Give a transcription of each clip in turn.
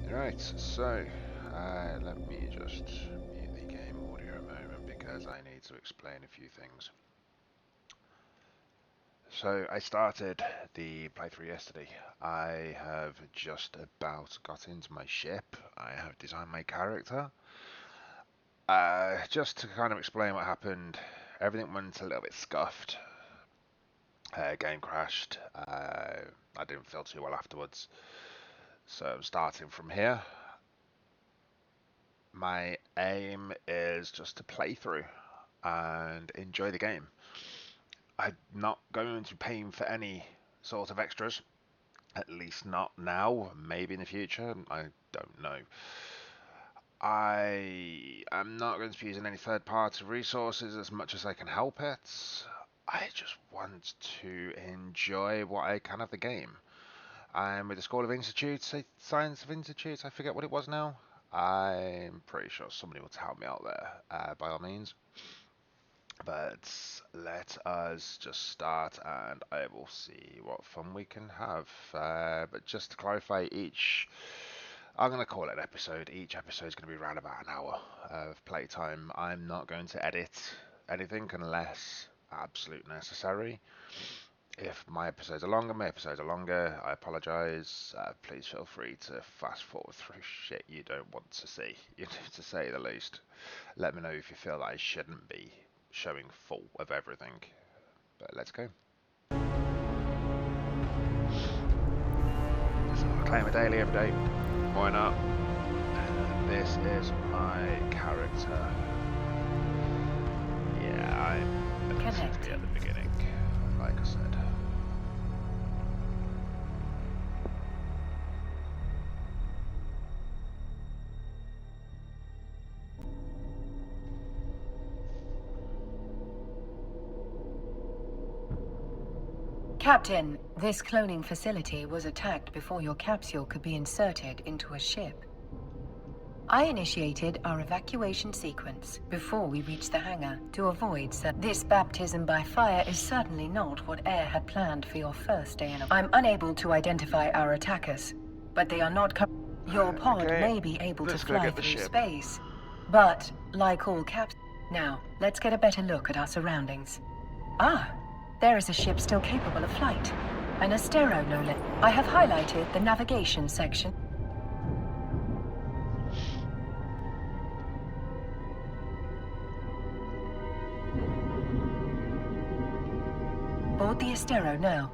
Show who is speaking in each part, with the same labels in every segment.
Speaker 1: Right, so let me just mute the game audio a moment because I need to explain a few things. So I started the playthrough yesterday. I have just about got into my ship. I have designed my character. Just to kind of explain what happened, everything went a little bit scuffed. Game crashed. I didn't feel too well afterwards. So I'm starting from here. My aim is just to play through and enjoy the game. I'm not going to be paying for any sort of extras, at least not now, maybe in the future, I don't know. I am not going to be using any third-party resources as much as I can help it. I just want to enjoy what I can of the game. I'm with the School of Institutes, Science of Institutes, I forget what it was now. I'm pretty sure somebody will help me out there, by all means. But let us just start and I will see what fun we can have. But just to clarify, I'm going to call it an episode. Each episode is going to be around about an hour of playtime. I'm not going to edit anything unless absolute necessary. If my episodes are longer, I apologise. Please feel free to fast forward through shit you don't want to see, to say the least. Let me know if you feel that I shouldn't be showing full of everything. But let's go. So I claim a daily every day. Why not? This is my character. Yeah, I'm going to be at the beginning, like I said.
Speaker 2: Captain, this cloning facility was attacked before your capsule could be inserted into a ship. I initiated our evacuation sequence before we reached the hangar to avoid this baptism by fire is certainly not what Air had planned for your first day in a... I'm unable to identify our attackers, but they are not Your pod may be able to fly through space, but like all Now, let's get a better look at our surroundings. There is a ship still capable of flight. An Astero, no less. I have highlighted the navigation section. Board the Astero now.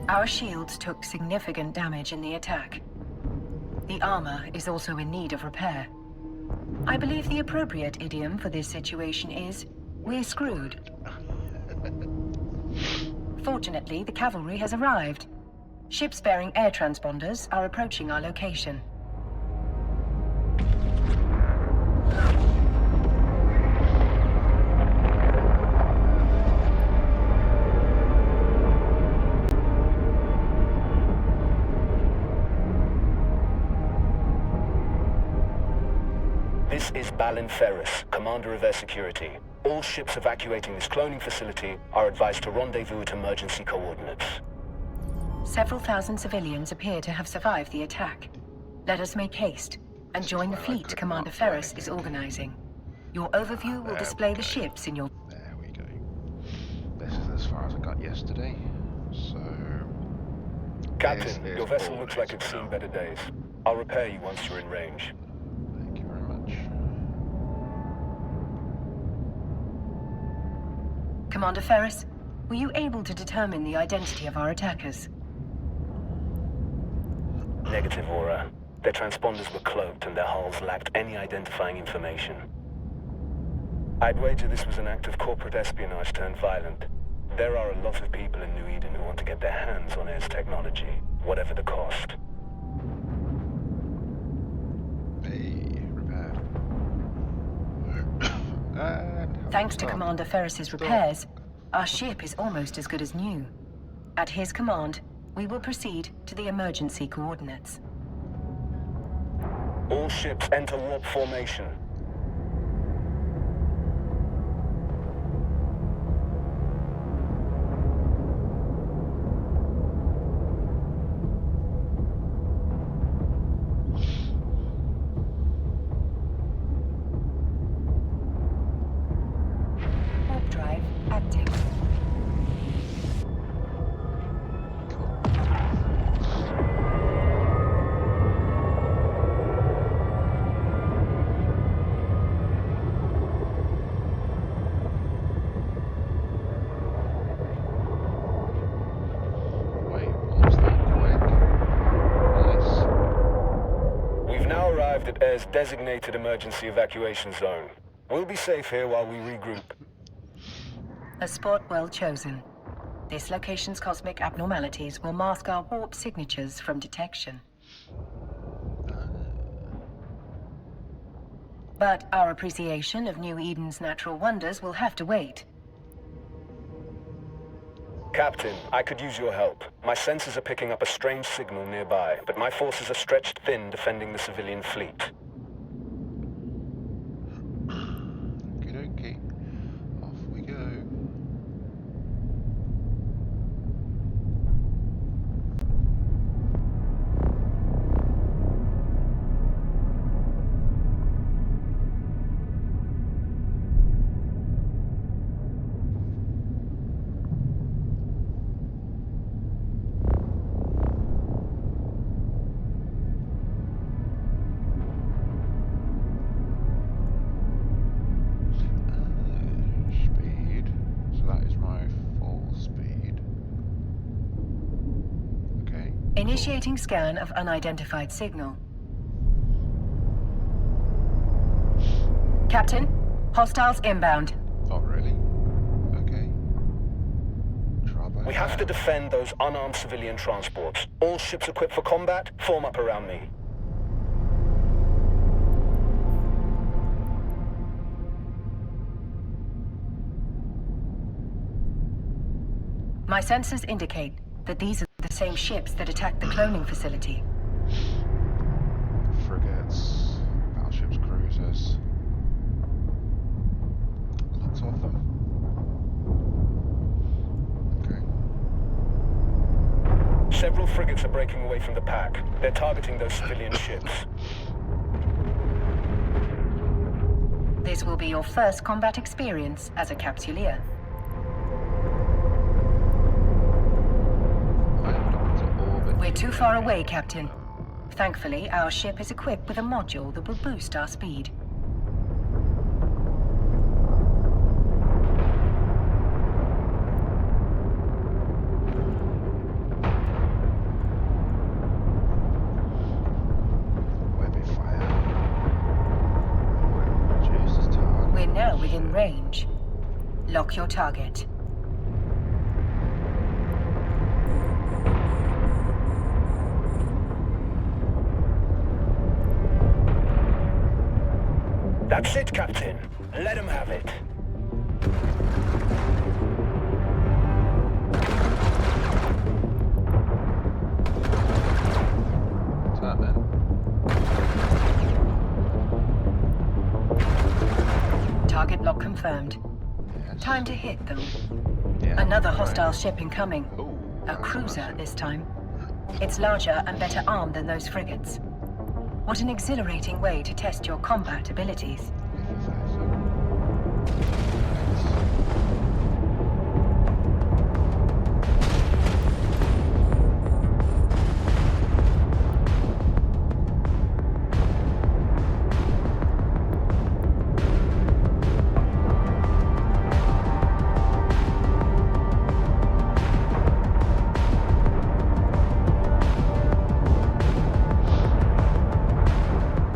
Speaker 2: Our shields took significant damage in the attack. The armor is also in need of repair. I believe the appropriate idiom for this situation is, we're screwed. Fortunately, the cavalry has arrived. Ships bearing air transponders are approaching our location.
Speaker 3: This is Balin Ferris, Commander of Air Security. All ships evacuating this cloning facility are advised to rendezvous at emergency coordinates.
Speaker 2: Several thousand civilians appear to have survived the attack. Let us make haste and join the fleet Commander Ferris is organizing. Your overview will display the ships in your...
Speaker 1: There we go. This is as far as I got yesterday. So...
Speaker 3: Captain, your vessel looks like it's seen better days. I'll repair you once you're in range.
Speaker 1: Thank you very much.
Speaker 2: Commander Ferris, were you able to determine the identity of our attackers?
Speaker 3: Negative, Aura. Their transponders were cloaked and their hulls lacked any identifying information. I'd wager this was an act of corporate espionage turned violent. There are a lot of people in New Eden who want to get their hands on Air's technology, whatever the cost.
Speaker 1: Hey, repair.
Speaker 2: Thanks to Commander Ferris's repairs, our ship is almost as good as new. At his command, we will proceed to the emergency coordinates.
Speaker 3: All ships enter warp formation.
Speaker 2: Warp drive active.
Speaker 1: Wait, warp's that quick? Nice.
Speaker 3: We've now arrived at Air's designated emergency evacuation zone. We'll be safe here while we regroup.
Speaker 2: A spot well chosen. This location's cosmic abnormalities will mask our warp signatures from detection. But our appreciation of New Eden's natural wonders will have to wait.
Speaker 3: Captain, I could use your help. My sensors are picking up a strange signal nearby, but my forces are stretched thin defending the civilian fleet.
Speaker 1: Okey-dokey. Off we go. Speed. So that is my full speed. Okay.
Speaker 2: Initiating scan of unidentified signal. Captain, hostiles inbound.
Speaker 1: Oh, really? Okay. Trouble.
Speaker 3: We have to defend those unarmed civilian transports. All ships equipped for combat, form up around me.
Speaker 2: My sensors indicate that these are the same ships that attacked the cloning facility.
Speaker 1: Frigates, battleships, cruisers. Lots of them. Okay.
Speaker 3: Several frigates are breaking away from the pack. They're targeting those civilian ships.
Speaker 2: This will be your first combat experience as a capsuleer.
Speaker 1: I am looking to orbit.
Speaker 2: We're too far away, Captain. Thankfully, our ship is equipped with a module that will boost our speed.
Speaker 1: Webby fire. Jesus, target.
Speaker 2: We're now within range. Lock your target.
Speaker 3: That's it, Captain. Let him have it.
Speaker 1: What's that then?
Speaker 2: Target lock confirmed.
Speaker 1: Yes.
Speaker 2: Time to hit them.
Speaker 1: Yeah,
Speaker 2: Another
Speaker 1: right.
Speaker 2: hostile ship incoming.
Speaker 1: Ooh,
Speaker 2: A
Speaker 1: that's
Speaker 2: cruiser
Speaker 1: nice.
Speaker 2: this time. It's larger and better armed than those frigates. What an exhilarating way to test your combat abilities.
Speaker 1: If I say so.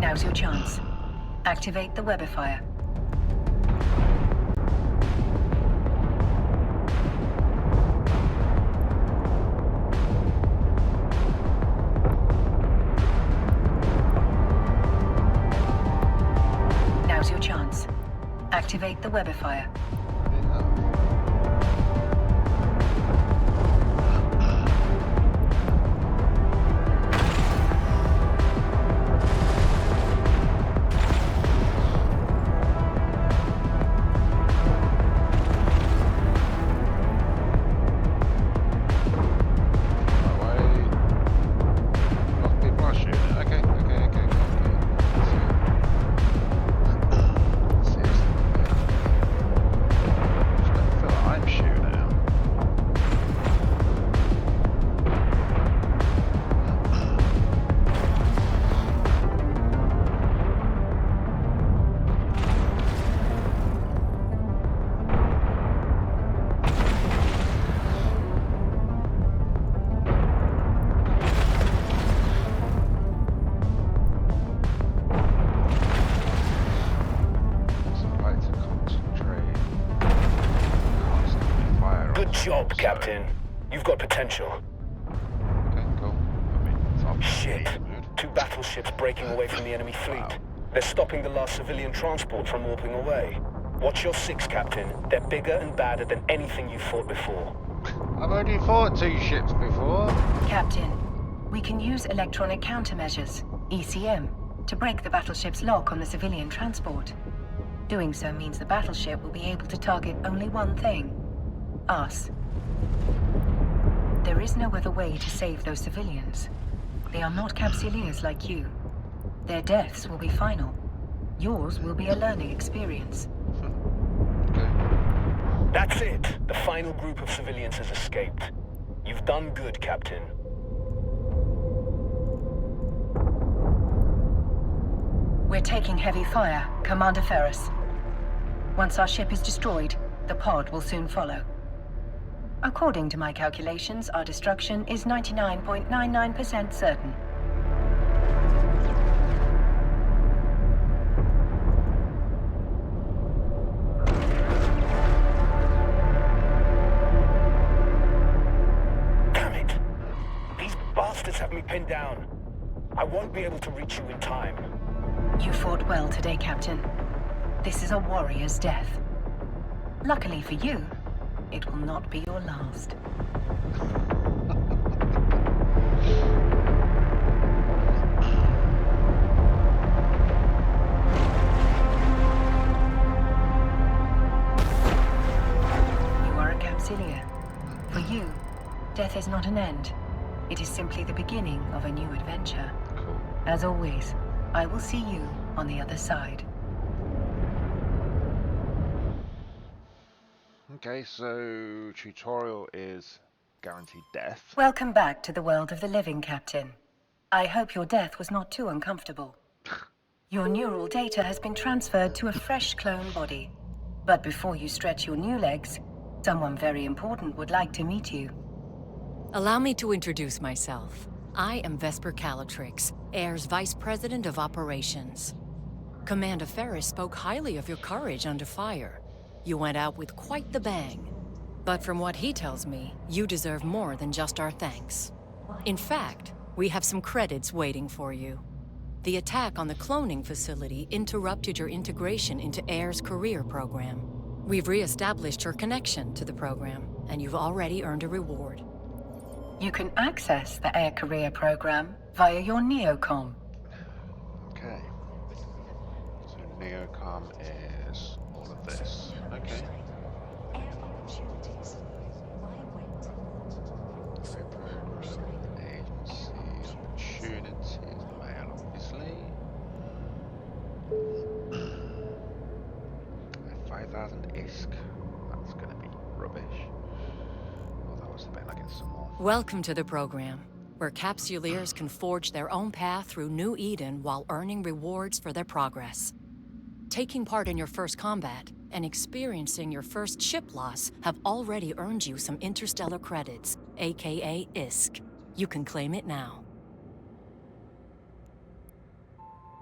Speaker 2: Now's your chance. Activate the webifier. Now's your chance. Activate the webifier.
Speaker 3: up, Captain. You've got potential.
Speaker 1: Okay, cool. I mean, it's obviously
Speaker 3: Shit.
Speaker 1: mood.
Speaker 3: 2 battleships breaking away from the enemy fleet.
Speaker 1: Wow.
Speaker 3: They're stopping the last civilian transport from warping away. Watch your 6, Captain. They're bigger and badder than anything you've fought before.
Speaker 1: I've only fought 2 ships before.
Speaker 2: Captain, we can use electronic countermeasures, ECM, to break the battleship's lock on the civilian transport. Doing so means the battleship will be able to target only one thing: us. There is no other way to save those civilians. They are not Capsuleers like you. Their deaths will be final. Yours will be a learning experience.
Speaker 1: Okay.
Speaker 3: That's it. The final group of civilians has escaped. You've done good, Captain.
Speaker 2: We're taking heavy fire, Commander Ferris. Once our ship is destroyed, the pod will soon follow. According to my calculations, our destruction is 99.99% certain.
Speaker 3: Damn it! These bastards have me pinned down. I won't be able to reach you in time.
Speaker 2: You fought well today, Captain. This is a warrior's death. Luckily for you, it will not be your last. You are a Capsuleer. For you, death is not an end. It is simply the beginning of a new adventure.
Speaker 1: Cool.
Speaker 2: As always, I will see you on the other side.
Speaker 1: Okay, so tutorial is guaranteed death.
Speaker 2: Welcome back to the world of the living, Captain. I hope your death was not too uncomfortable. Your neural data has been transferred to a fresh clone body. But before you stretch your new legs, someone very important would like to meet you.
Speaker 4: Allow me to introduce myself. I am Vesper Calatrix, Air's Vice President of Operations. Commander Ferris spoke highly of your courage under fire. You went out with quite the bang. But from what he tells me, you deserve more than just our thanks. In fact, we have some credits waiting for you. The attack on the cloning facility interrupted your integration into Air's career program. We've re-established your connection to the program, and you've already earned a reward.
Speaker 2: You can access the Air Career program via your Neocom.
Speaker 1: Okay. So Neocom is all of this. Okay. Program, agency, opportunities, mail, obviously. 5,000 ISK. That's gonna be rubbish. Although I was betting I get some more.
Speaker 4: Welcome to the program, where Capsuleers can forge their own path through New Eden while earning rewards for their progress. Taking part in your first combat and experiencing your first ship loss have already earned you some interstellar credits, aka ISK. You can claim it now.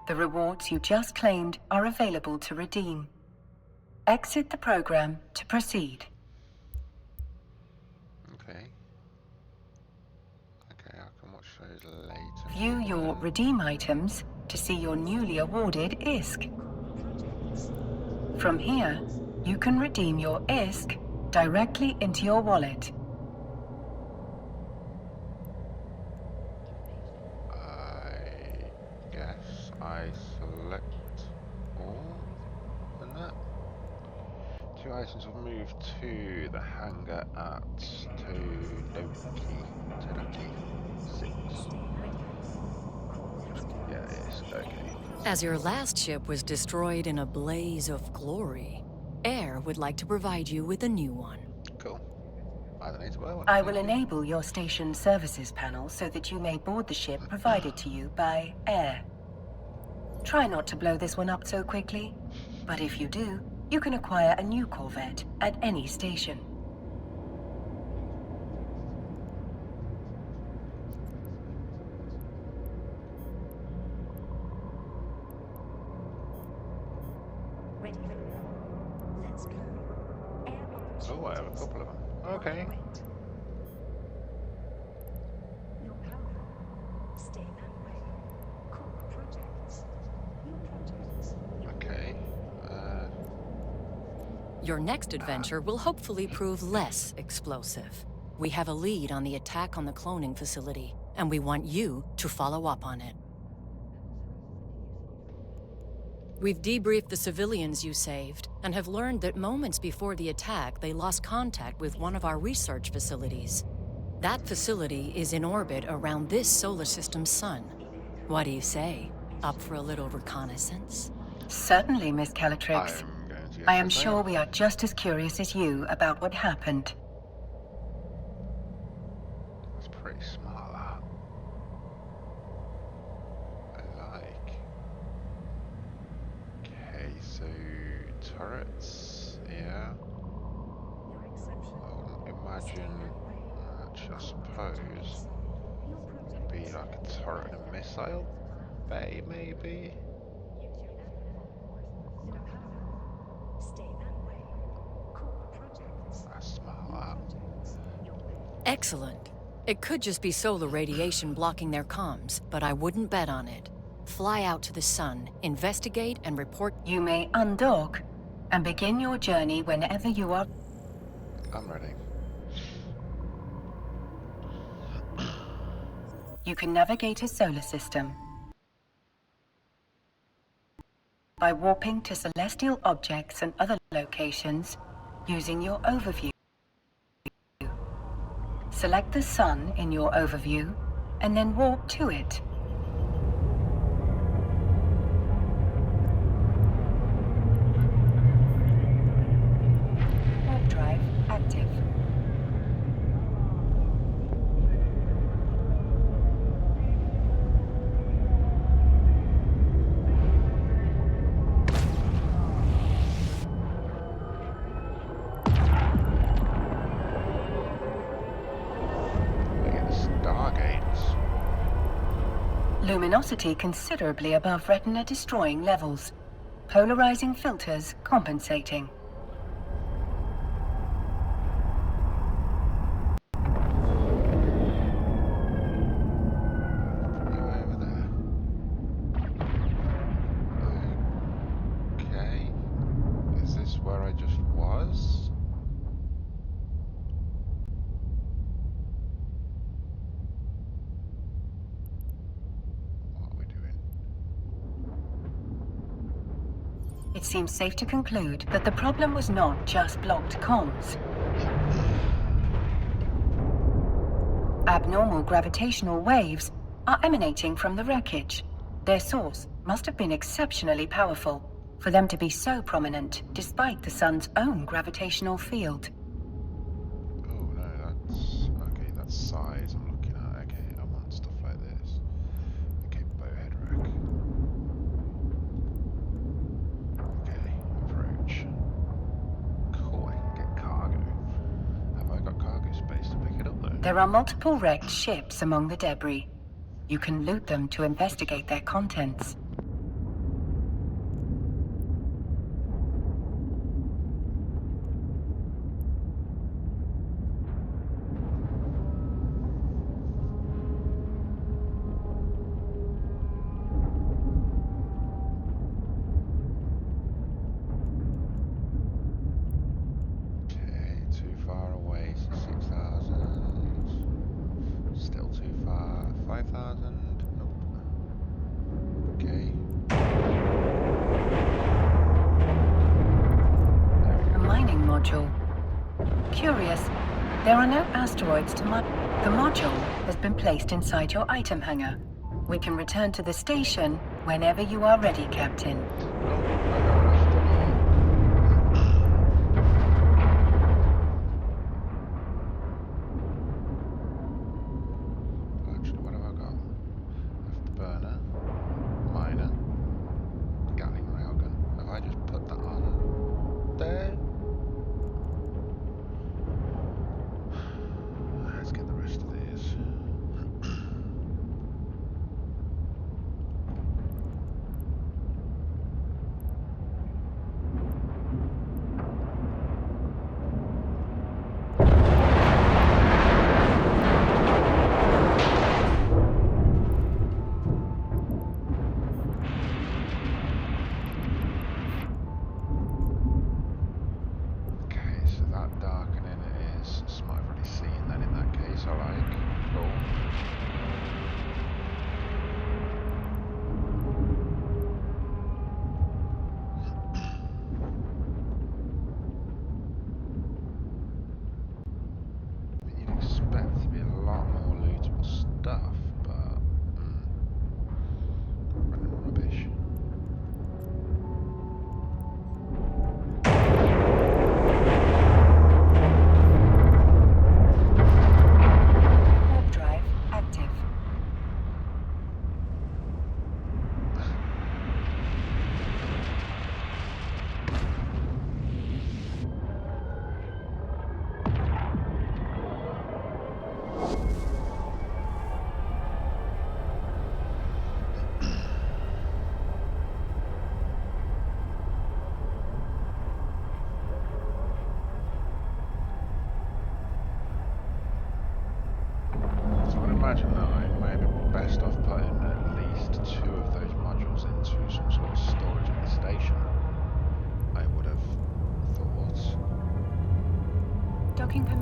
Speaker 2: The rewards you just claimed are available to redeem. Exit the program to proceed.
Speaker 1: Okay. Okay, I can watch those later.
Speaker 2: View your redeem items to see your newly awarded ISK. From here, you can redeem your ISK directly into your wallet.
Speaker 1: I guess I select all and that. 2 items will move to the hangar at Todoki 6. Yeah, it is. Okay.
Speaker 4: As your last ship was destroyed in a blaze of glory, Air would like to provide you with a new one.
Speaker 1: Cool. I don't need to wear one.
Speaker 2: I will enable your station services panel so that you may board the ship provided to you by Air. Try not to blow this one up so quickly, but if you do, you can acquire a new Corvette at any station.
Speaker 1: Oh, I have a couple of them. Okay.
Speaker 5: Your power. Stay that way. Core projects. New projects.
Speaker 1: Okay.
Speaker 4: Your next adventure will hopefully prove less explosive. We have a lead on the attack on the cloning facility, and we want you to follow up on it. We've debriefed the civilians you saved, and have learned that moments before the attack, they lost contact with one of our research facilities. That facility is in orbit around this solar system's sun. What do you say? Up for a little reconnaissance?
Speaker 2: Certainly, Miss Calatrix.
Speaker 1: I'm going to
Speaker 2: I am sure we are just as curious as you about what happened.
Speaker 1: That's pretty smart, that. I like. Okay, so turrets, yeah.
Speaker 5: Your exceptional.
Speaker 1: Imagine, I suppose, it'd be like a turret and a missile bay, maybe.
Speaker 5: Your power. Stay that way. Core projects.
Speaker 1: That's smart, that.
Speaker 4: Excellent. It could just be solar radiation blocking their comms, but I wouldn't bet on it. Fly out to the sun, investigate, and report.
Speaker 2: You may undock and begin your journey whenever you are.
Speaker 1: I'm ready.
Speaker 2: You can navigate a solar system by warping to celestial objects and other locations using your overview. Select the sun in your overview and then warp to it. Warp drive active.
Speaker 1: Look at the stargates.
Speaker 2: Luminosity considerably above retina destroying levels. Polarizing filters compensating.
Speaker 1: You over there. Okay. Is this where I just was? What are we doing?
Speaker 2: It seems safe to conclude that the problem was not just blocked comms. Abnormal gravitational waves are emanating from the wreckage. Their source must have been exceptionally powerful for them to be so prominent despite the sun's own gravitational field.
Speaker 1: Oh no, that's okay. That's size I'm looking at. Okay, I want stuff like this. Okay, bowhead rack. Okay, approach. Cool, I can get cargo. Have I got cargo space to pick it up though?
Speaker 2: There are multiple wrecked ships among the debris. You can loot them to investigate their contents.
Speaker 1: Okay, too far away. 6,000. Still too far. 5,000. Nope. Okay.
Speaker 2: A mining module. Curious, there are no asteroids to mine. The module has been placed inside your item hangar. We can return to the station whenever you are ready, Captain.
Speaker 1: Oh, I got left them all. Actually, what have I got? Afterburner, miner, Gatling railgun. Have I just put that on there? Let's get the rest of these.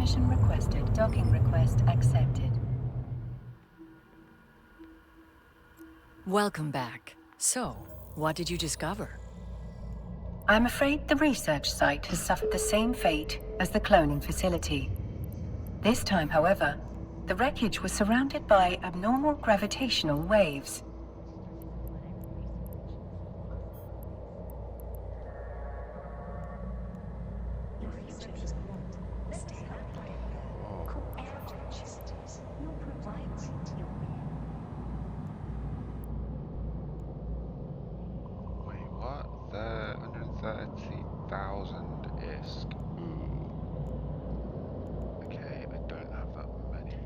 Speaker 2: Permission requested. Docking request accepted.
Speaker 4: Welcome back. So, what did you discover?
Speaker 2: I'm afraid the research site has suffered the same fate as the cloning facility. This time, however, the wreckage was surrounded by abnormal gravitational waves.
Speaker 5: Your research is blocked. Stay that way. Call projections. You'll provide your
Speaker 1: Wait, what? The 130,000 ISK. Ooh. Okay, I don't have that many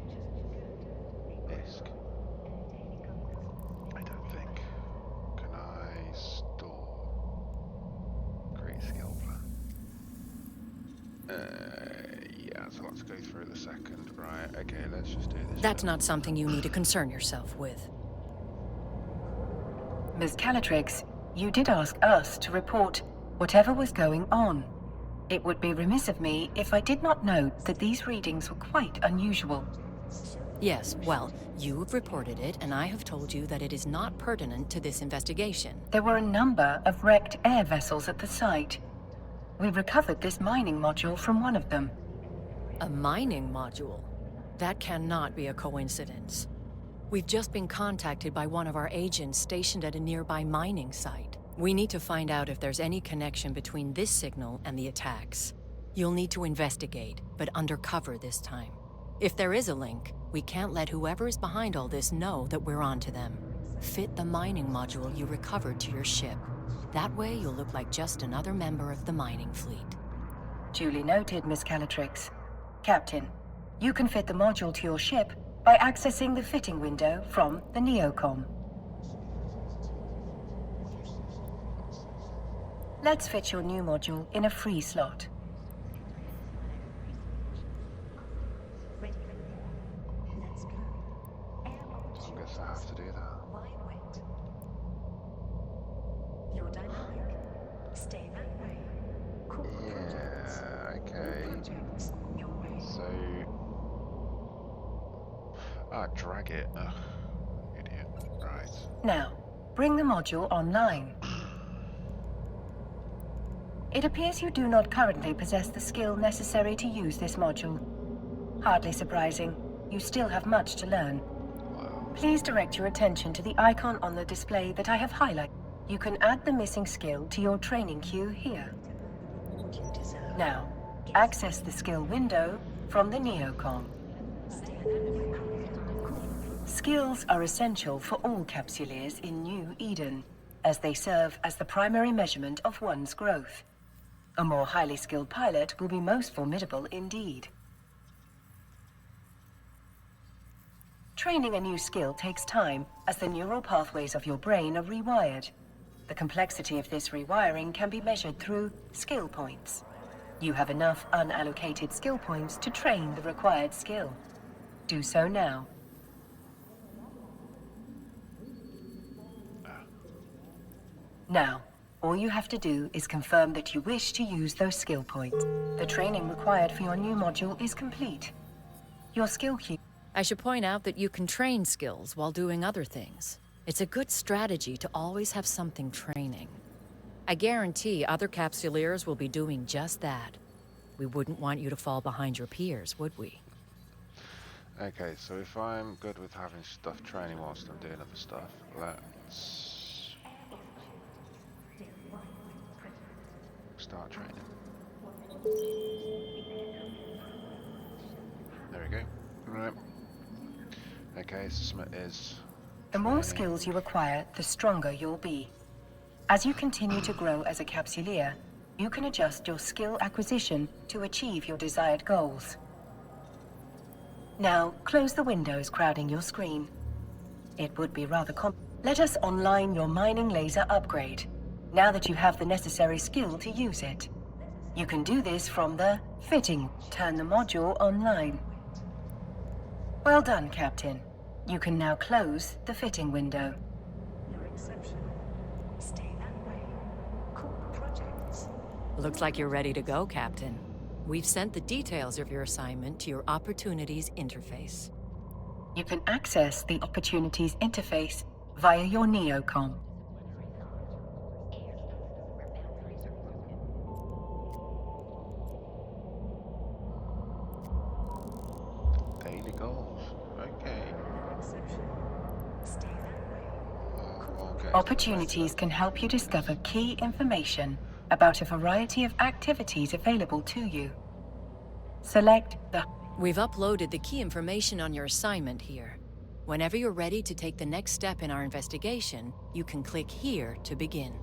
Speaker 1: ISK. I don't think. Can I store? Create skill plan. Yeah, so let's go through the second. Right, okay, let's just do this.
Speaker 4: That's
Speaker 1: now.
Speaker 4: not something you need to concern yourself with.
Speaker 2: Ms. Calatrix, you did ask us to report whatever was going on. It would be remiss of me if I did not note that these readings were quite unusual.
Speaker 4: Yes, well, you've reported it, and I have told you that it is not pertinent to this investigation.
Speaker 2: There were a number of wrecked air vessels at the site. We recovered this mining module from one of them.
Speaker 4: A mining module? That cannot be a coincidence. We've just been contacted by one of our agents stationed at a nearby mining site. We need to find out if there's any connection between this signal and the attacks. You'll need to investigate, but undercover this time. If there is a link, we can't let whoever is behind all this know that we're onto them. Fit the mining module you recovered to your ship. That way you'll look like just another member of the mining fleet.
Speaker 2: Duly noted, Miss Calatrix. Captain, you can fit the module to your ship by accessing the fitting window from the neocom. Let's fit your new module in a free slot.
Speaker 5: ready. Let's go. Air
Speaker 1: I guess I have to do that.
Speaker 5: why wait? You're dynamic. Stay that way. Call projects.
Speaker 1: Yeah, okay.
Speaker 5: Projects your way.
Speaker 1: So... drag it. Ugh, idiot. Right.
Speaker 2: Now, bring the module online. It appears you do not currently possess the skill necessary to use this module. Hardly surprising. You still have much to learn.
Speaker 1: Wow.
Speaker 2: Please direct your attention to the icon on the display that I have highlighted. You can add the missing skill to your training queue here.
Speaker 5: What you deserve.
Speaker 2: Now, access the skill window from the neocom.
Speaker 5: Stay that way.
Speaker 2: Skills are essential for all capsuleers in New Eden, as they serve as the primary measurement of one's growth. A more highly skilled pilot will be most formidable indeed. Training a new skill takes time, as the neural pathways of your brain are rewired. The complexity of this rewiring can be measured through skill points. You have enough unallocated skill points to train the required skill. Do so now. Now, all you have to do is confirm that you wish to use those skill points. The training required for your new module is complete. Your skill queue.
Speaker 4: I should point out that you can train skills while doing other things. It's a good strategy to always have something training. I guarantee other capsuleers will be doing just that. We wouldn't want you to fall behind your peers, would we?
Speaker 1: Okay, so if I'm good with having stuff training whilst I'm doing other stuff, let's start training. There we go. Right. Okay, so is
Speaker 2: The more skills you acquire, the stronger you'll be. As you continue to grow as a capsuleer, you can adjust your skill acquisition to achieve your desired goals. Now, close the windows crowding your screen. It would be rather Let us online your mining laser upgrade, now that you have the necessary skill to use it. You can do this from the fitting. Turn the module online. Well done, Captain. You can now close the fitting window.
Speaker 5: You're exceptional. Stay that way. Call projects.
Speaker 4: Looks like you're ready to go, Captain. We've sent the details of your assignment to your Opportunities interface.
Speaker 2: You can access the Opportunities interface via your neocom.
Speaker 1: Daily goals. Okay.
Speaker 5: Stay that way.
Speaker 1: Okay.
Speaker 2: Opportunities can help you discover key information about a variety of activities available to you. Select the...
Speaker 4: We've uploaded the key information on your assignment here. Whenever you're ready to take the next step in our investigation, you can click here to begin.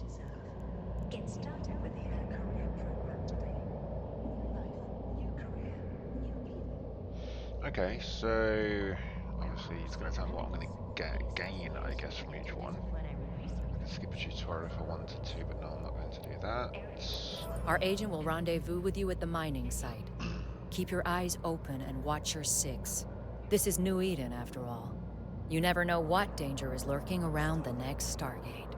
Speaker 5: Get started with the career program today. New life, new career, new beginning.
Speaker 1: Okay, so obviously it's going to tell me what I'm going to gain, I guess, from each one. I can skip a tutorial if I wanted to, but no, I'm not going to do that.
Speaker 4: Our agent will rendezvous with you at the mining site. Keep your eyes open and watch your six. This is New Eden, after all. You never know what danger is lurking around the next Stargate.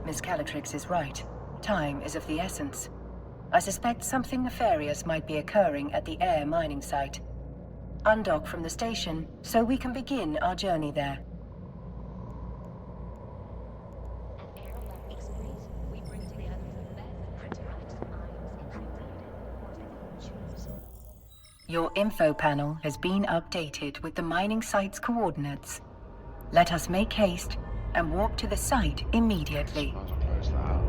Speaker 2: Miss Calatrix is right. Time is of the essence. I suspect something nefarious might be occurring at the air mining site. Undock from the station so we can begin our journey there. Your info panel has been updated with the mining site's coordinates. Let us make haste and walk to the site immediately.
Speaker 1: Might as well close that.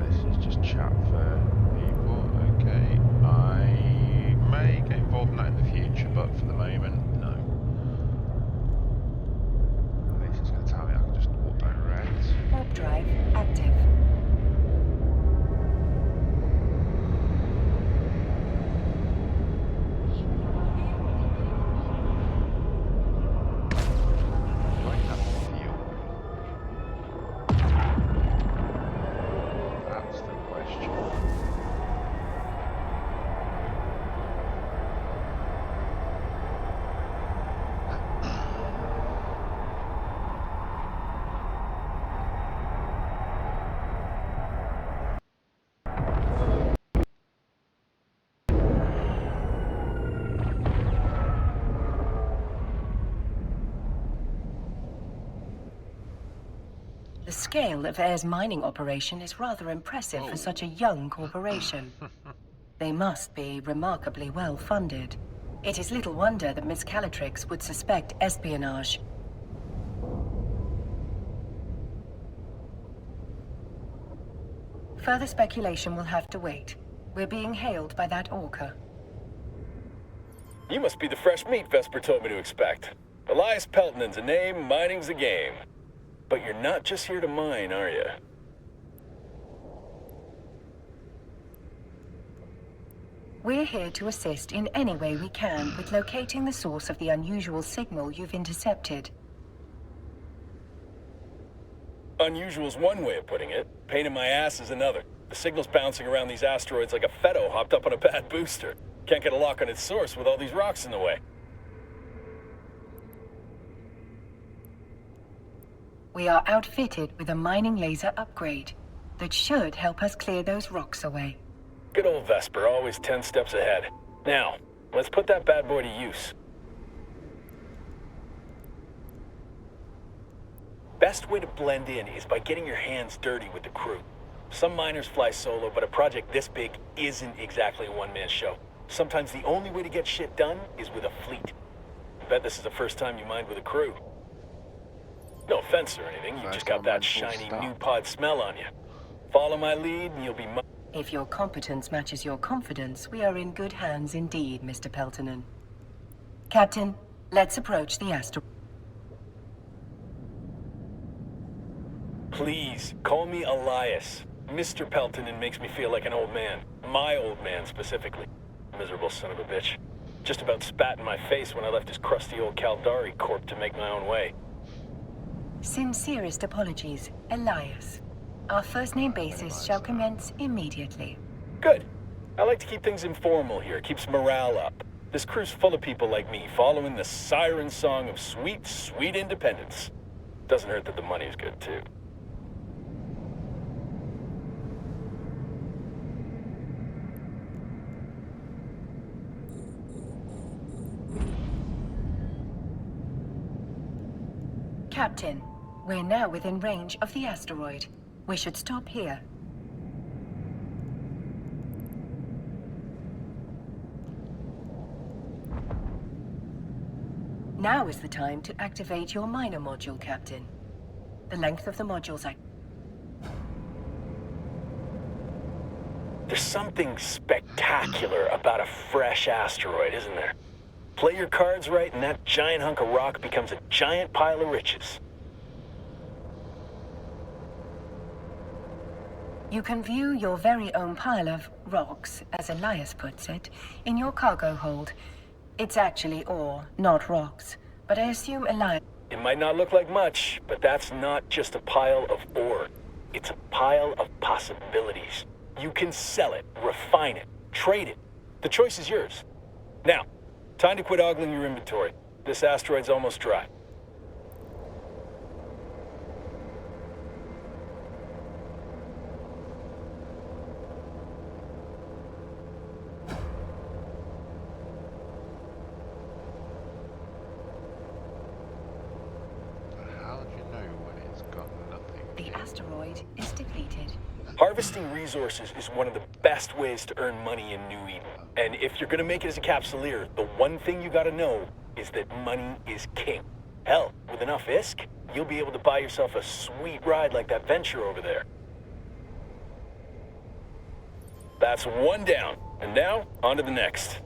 Speaker 1: This is just chat for people. Okay, I may get involved in that in the future, but for the moment, no. At least it's going to tell me I can just walk direct.
Speaker 2: Warp drive active.
Speaker 1: Do I have fuel? That's the question.
Speaker 2: The scale of Air's mining operation is rather impressive for such a young corporation. They must be remarkably well funded. It is little wonder that Miss Calatrix would suspect espionage. Further speculation will have to wait. We're being hailed by that orca.
Speaker 3: You must be the fresh meat Vesper told me to expect. Elias Peltonen's a name, mining's a game. But you're not just here to mine, are you?
Speaker 2: We're here to assist in any way we can with locating the source of the unusual signal you've intercepted.
Speaker 3: Unusual's one way of putting it. Pain in my ass is another. The signal's bouncing around these asteroids like a Fetto hopped up on a bad booster. Can't get a lock on its source with all these rocks in the way.
Speaker 2: We are outfitted with a mining laser upgrade that should help us clear those rocks away.
Speaker 3: Good old Vesper, always 10 steps ahead. Now, let's put that bad boy to use. Best way to blend in is by getting your hands dirty with the crew. Some miners fly solo, but a project this big isn't exactly a one-man show. Sometimes the only way to get shit done is with a fleet. I bet this is the first time you mined with a crew. No offense or anything, you just got that shiny new pod smell on you. Follow my lead and you'll be
Speaker 2: If your competence matches your confidence, we are in good hands indeed, Mr. Peltonen. Captain, let's approach the asteroid.
Speaker 3: Please, call me Elias. Mr. Peltonen makes me feel like an old man. My old man, specifically. Miserable son of a bitch. Just about spat in my face when I left his crusty old Caldari corp to make my own way.
Speaker 2: Sincerest apologies, Elias. Our first name basis shall commence immediately.
Speaker 3: Good. I like to keep things informal here. Keeps morale up. This crew's full of people like me, following the siren song of sweet, sweet independence. Doesn't hurt that the money's good, too.
Speaker 2: Captain, we're now within range of the asteroid. We should stop here. Now is the time to activate your minor module, Captain. The length of the module's
Speaker 3: There's something spectacular about a fresh asteroid, isn't there? Play your cards right and that giant hunk of rock becomes a giant pile of riches.
Speaker 2: You can view your very own pile of rocks, as Elias puts it, in your cargo hold. It's actually ore, not rocks. But I assume Elias...
Speaker 3: It might not look like much, but that's not just a pile of ore. It's a pile of possibilities. You can sell it, refine it, trade it. The choice is yours. Now, time to quit ogling your inventory. This asteroid's almost dry.
Speaker 2: The asteroid is depleted.
Speaker 3: Harvesting resources is one of the best ways to earn money in New Eden. And if you're gonna make it as a capsuleer, the one thing you gotta know is that money is king. Hell, with enough ISK, you'll be able to buy yourself a sweet ride like that venture over there. That's one down, and now, on to the next.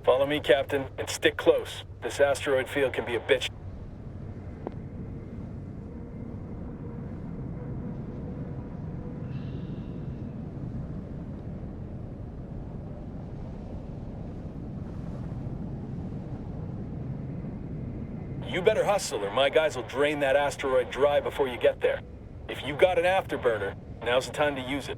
Speaker 3: Follow me, Captain, and stick close. This asteroid field can be a bitch. You better hustle or my guys will drain that asteroid dry before you get there. If you've got an afterburner, now's the time to use it.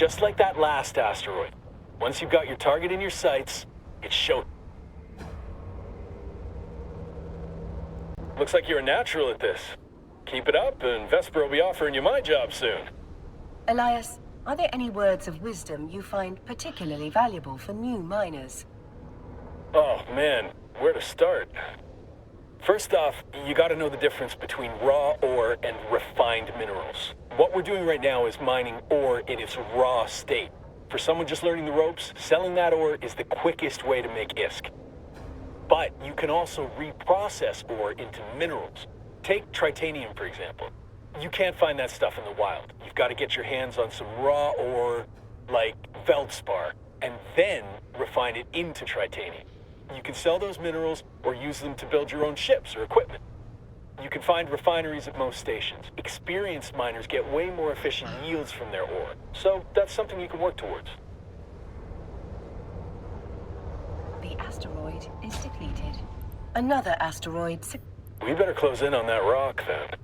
Speaker 3: Just like that last asteroid. Once you've got your target in your sights, it's show. Looks like you're a natural at this. Keep it up, and Vesper will be offering you my job soon.
Speaker 2: Elias, are there any words of wisdom you find particularly valuable for new miners?
Speaker 3: Oh man, where to start? First off, you gotta know the difference between raw ore and refined minerals. What we're doing right now is mining ore in its raw state. For someone just learning the ropes, selling that ore is the quickest way to make ISK. But you can also reprocess ore into minerals. Take titanium, for example. You can't find that stuff in the wild. You've got to get your hands on some raw ore, like feldspar, and then refine it into titanium. You can sell those minerals or use them to build your own ships or equipment. You can find refineries at most stations. Experienced miners get way more efficient yields from their ore, so that's something you can work towards.
Speaker 2: The asteroid is depleted. Another asteroid...
Speaker 3: We better close in on that rock, then.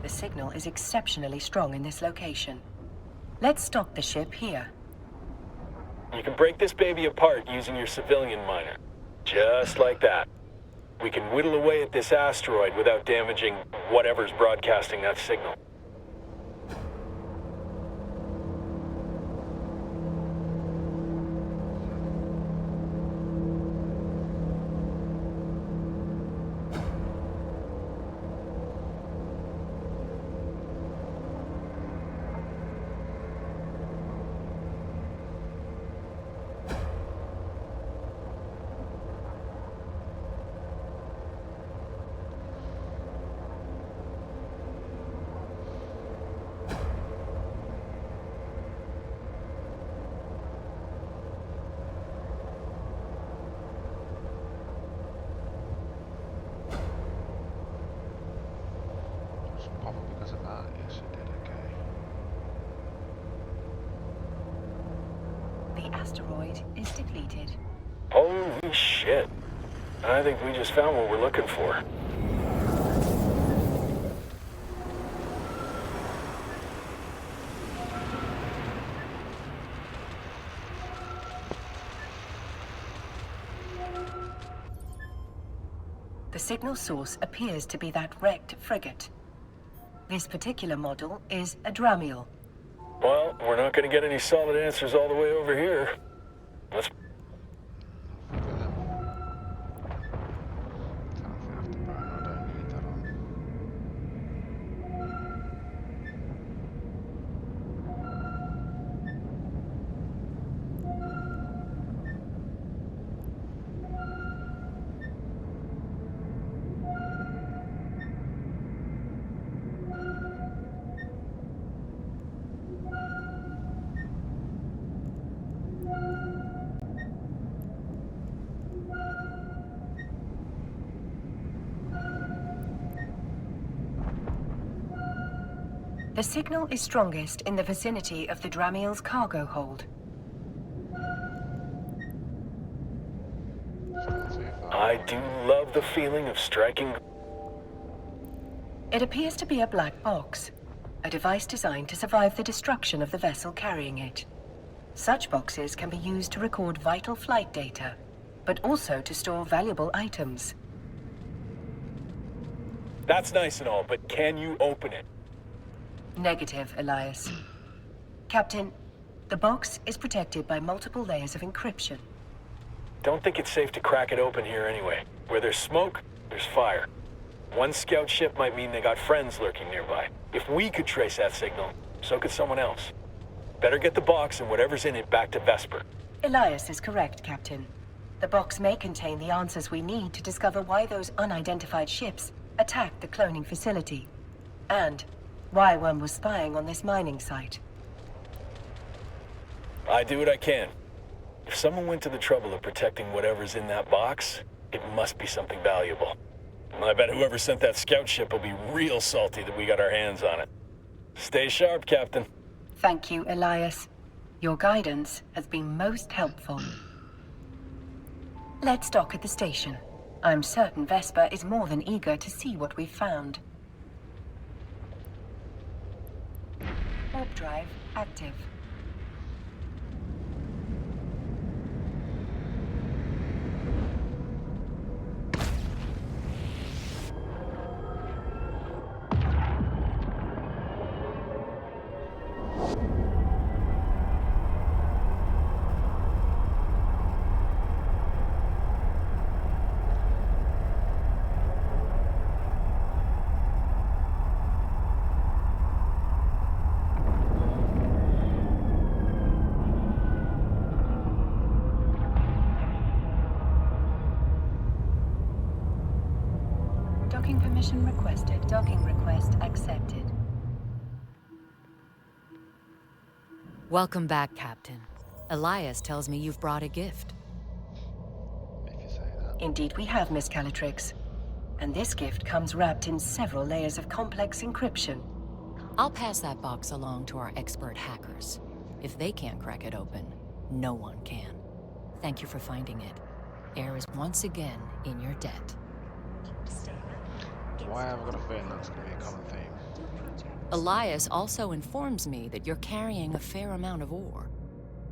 Speaker 2: The signal is exceptionally strong in this location. Let's stop the ship here.
Speaker 3: You can break this baby apart using your civilian miner. Just like that. We can whittle away at this asteroid without damaging whatever's broadcasting that signal.
Speaker 1: Just pop it because of that. Yes, it did. Okay.
Speaker 2: The asteroid is depleted.
Speaker 3: Holy shit. I think we just found what we're looking for.
Speaker 2: The signal source appears to be that wrecked frigate. This particular model is a Dramiel.
Speaker 3: Well, we're not going to get any solid answers all the way over here. Let's...
Speaker 1: Look at them. Don't know if we have to burn. I don't need that on.
Speaker 2: The signal is strongest in the vicinity of the Dramiel's cargo hold.
Speaker 1: Still too far.
Speaker 3: I do love the feeling of striking...
Speaker 2: It appears to be a black box, a device designed to survive the destruction of the vessel carrying it. Such boxes can be used to record vital flight data, but also to store valuable items.
Speaker 3: That's nice and all, but can you open it?
Speaker 2: Negative, Elias. Captain, the box is protected by multiple layers of encryption.
Speaker 3: Don't think it's safe to crack it open here anyway. Where there's smoke, there's fire. One scout ship might mean they got friends lurking nearby. If we could trace that signal, so could someone else. Better get the box and whatever's in it back to Vesper.
Speaker 2: Elias is correct, Captain. The box may contain the answers we need to discover why those unidentified ships attacked the cloning facility, and why one was spying on this mining site.
Speaker 3: I do what I can. If someone went to the trouble of protecting whatever's in that box, it must be something valuable. I bet whoever sent that scout ship will be real salty that we got our hands on it. Stay sharp, Captain.
Speaker 2: Thank you, Elias. Your guidance has been most helpful. Let's dock at the station. I'm certain Vesper is more than eager to see what we've found. Warp drive active. Docking permission requested. Docking request accepted.
Speaker 4: Welcome back, Captain. Elias tells me you've brought a gift.
Speaker 1: If you say that.
Speaker 2: Indeed we have, Miss Calatrix. And this gift comes wrapped in several layers of complex encryption.
Speaker 4: I'll pass that box along to our expert hackers. If they can't crack it open, no one can. Thank you for finding it. Air is once again in your debt.
Speaker 1: Why have I got a feeling that's going to be a common theme?
Speaker 4: Elias also informs me that you're carrying a fair amount of ore.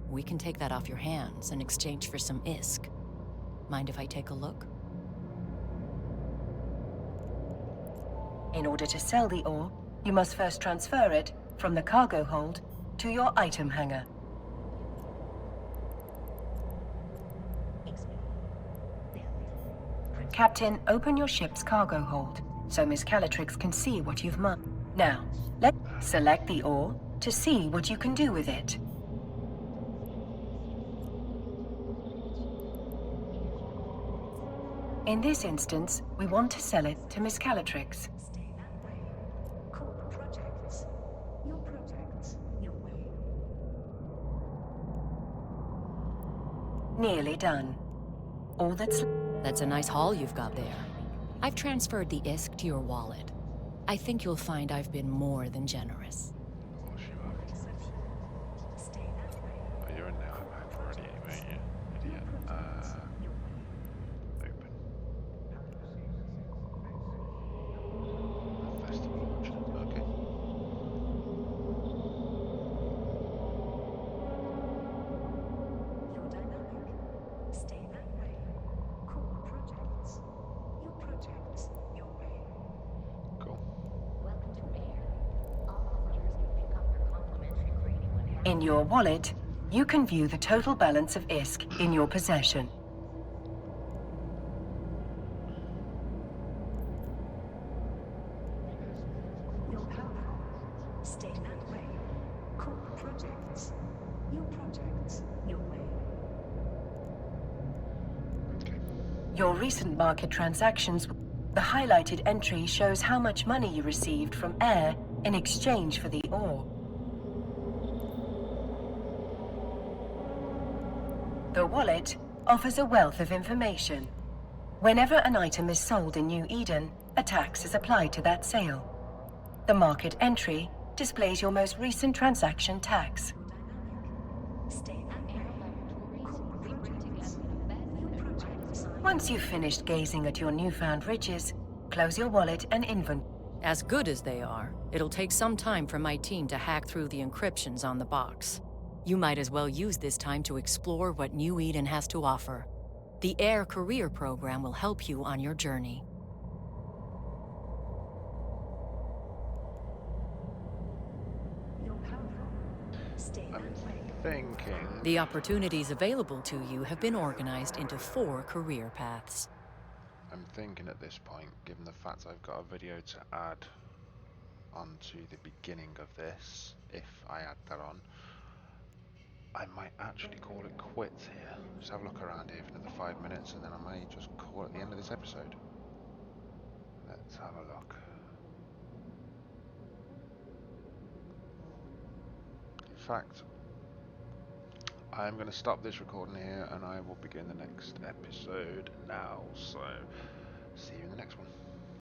Speaker 4: We can take that off your hands in exchange for some ISK. Mind if I take a look?
Speaker 2: In order to sell the ore, you must first transfer it from the cargo hold to your item hangar. Captain, open your ship's cargo hold so Miss Calatrix can see what you've marked. Now, let's select the ore to see what you can do with it. In this instance, we want to sell it to Miss Calatrix.
Speaker 5: Stay that way. Cool projects. Your projects. Your way.
Speaker 2: Nearly done. All that's
Speaker 4: That's a nice haul you've got there. I've transferred the ISK to your wallet. I think you'll find I've been more than generous.
Speaker 1: Of course you have.
Speaker 5: Stay that way.
Speaker 1: Oh, you're in there already anyway, you idiot. Open. Festival launcher. Okay.
Speaker 5: Your dynamic. Stay that way. Cool projects. Your projects. Your way.
Speaker 1: Cool.
Speaker 6: Welcome to Air. All operators can pick up their complimentary grading when heading.
Speaker 2: in your wallet. You can view the total balance of ISK in your possession.
Speaker 5: Your power. Stay that way. Cool projects. Your projects. Your way.
Speaker 1: Okay.
Speaker 2: Your recent market transactions, the highlighted entry shows how much money you received from Air in exchange for the ore. The wallet offers a wealth of information. Whenever an item is sold in New Eden, a tax is applied to that sale. The market entry displays your most recent transaction tax.
Speaker 5: Stay that way. Cool projects. Your projects.
Speaker 2: Once you've finished gazing at your newfound riches, close your wallet and inventory.
Speaker 4: As good as they are, it'll take some time for my team to hack through the encryptions on the box. You might as well use this time to explore what New Eden has to offer. The Air Career Program will help you on your journey.
Speaker 5: Your power. Stay
Speaker 1: I'm
Speaker 5: that way.
Speaker 1: thinking.
Speaker 4: The opportunities available to you have been organized into 4 career paths.
Speaker 1: I'm thinking at this point, given the fact I've got a video to add onto the beginning of this, if I add that on, I might actually call it quits here. Just have a look around here for another 5 minutes and then I may just call it the end of this episode. Let's have a look. In fact, I'm going to stop this recording here and I will begin the next episode now. So, see you in the next one.